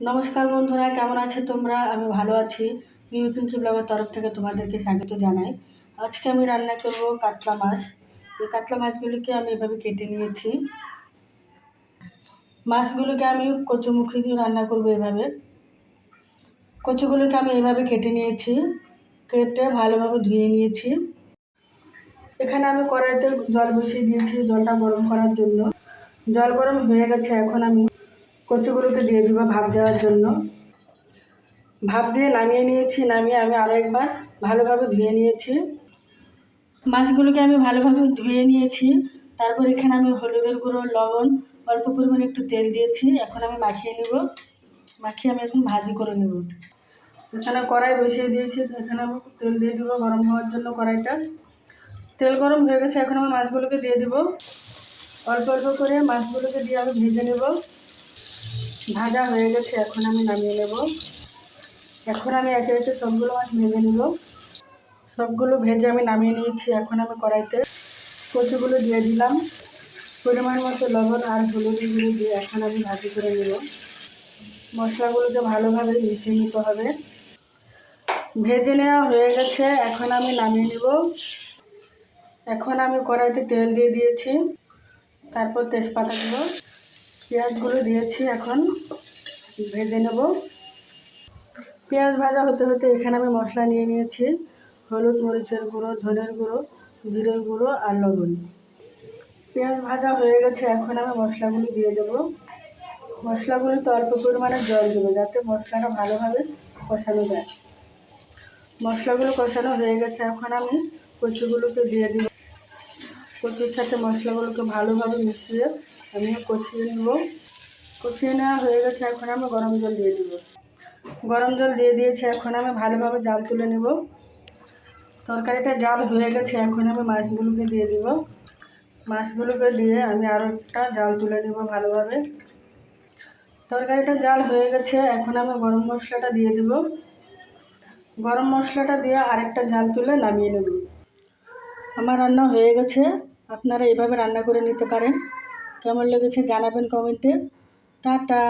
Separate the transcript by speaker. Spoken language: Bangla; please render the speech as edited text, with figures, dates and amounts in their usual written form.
Speaker 1: নমস্কার বন্ধুরা, কেমন আছো তোমরা? আমি ভালো আছি। পিঙ্কি ব্লগের তরফ থেকে তোমাদেরকে স্বাগত জানাই। আজকে আমি রান্না করব কাতলা মাছ। এই কাতলা মাছগুলিকে আমি এভাবে কেটে নিয়েছি। মাছগুলোকে আমি কচুমুখী দিয়ে রান্না করব। এভাবে কচুগুলোকে আমি এভাবে কেটে নিয়েছি, কেটে ভালোভাবে ধুয়ে নিয়েছি। এখানে আমি কড়াইতে জল বসিয়ে দিয়েছি জলটা গরম করার জন্য। জল গরম হয়ে গেছে, এখন আমি কচুগুলোকে দিয়ে দিব ভাপ দেওয়ার জন্য। ভাপ দিয়ে নামিয়ে নিয়েছি। নামিয়ে আমি আরও একবার ভালোভাবে ধুয়ে নিয়েছি। মাছগুলোকে আমি ভালোভাবে ধুয়ে নিয়েছি। তারপর এখানে আমি হলুদের গুঁড়ো, লবণ, অল্প পরিমাণে একটু তেল দিয়েছি। এখন আমি মাখিয়ে নেব। মাখিয়ে আমি এখন ভাজি করে নেব। এখানে কড়াই বসিয়ে দিয়েছি। এখানে আমি তেল দিয়ে দেবো গরম হওয়ার জন্য। কড়াইটা তেল গরম হয়ে গেছে, এখন আমি মাছগুলোকে দিয়ে দেবো। অল্প অল্প করে মাছগুলোকে দিয়ে আমি ভেজে নেব। ভাজা হয়ে গেছে, এখন আমি নামিয়ে নেব। এখন আমি একে একে সবগুলো মাছ ভেজে নেব। সবগুলো ভেজে আমি নামিয়ে নিয়েছি। এখন আমি কড়াইতে কচুগুলো দিয়ে দিলাম। পরিমাণ মতো লবণ আর হলুদের গুঁড়ো দিয়ে এখন আমি ভাজি করে নেব। মশলাগুলোকে ভালোভাবে মিশিয়ে নিতে হবে। ভেজে নেওয়া হয়ে গেছে, এখন আমি নামিয়ে নেব। এখন আমি কড়াইতে তেল দিয়ে দিয়েছি। তারপর তেজপাতা দেব, পেঁয়াজগুলো দিয়েছি। এখন ভেজে নেব। পেঁয়াজ ভাজা হতে হতে এখানে আমি মশলা নিয়ে নিয়েছি। হলুদ, মরিচের গুঁড়ো, ধনের গুঁড়ো, জিরের গুঁড়ো আর লবণ। পেঁয়াজ ভাজা হয়ে গেছে, এখন আমি মশলাগুলো দিয়ে দেবো। মশলাগুলিতে অল্প পরিমাণে জল দেবো, যাতে মশলাটা ভালোভাবে কষানো যায়। মশলাগুলো কষানো হয়ে গেছে, এখন আমি কচুগুলোকে দিয়ে দেবো। কচুর সাথে মশলাগুলোকে ভালোভাবে মিশিয়ে আমি কষিয়ে নেব। কষিয়ে নেওয়া হয়ে গেছে, এখন আমি গরম জল দিয়ে দেবো। গরম জল দিয়ে দিয়েছি, এখন আমি ভালোভাবে জাল তুলে নেব। তরকারিটা জাল হয়ে গেছে, এখন আমি মাছগুলোকে দিয়ে দেব। মাছগুলোকে দিয়ে আমি আরও একটা জাল তুলে নেব ভালোভাবে। তরকারিটা জাল হয়ে গেছে, এখন আমি গরম মশলাটা দিয়ে দেব। গরম মশলাটা দিয়ে আরেকটা জাল তুলে নামিয়ে নেব। আমার রান্না হয়ে গেছে। আপনারা এভাবে রান্না করে নিতে পারেন। কেমন লেগেছে জানাবেন কমেন্টে। টাটা।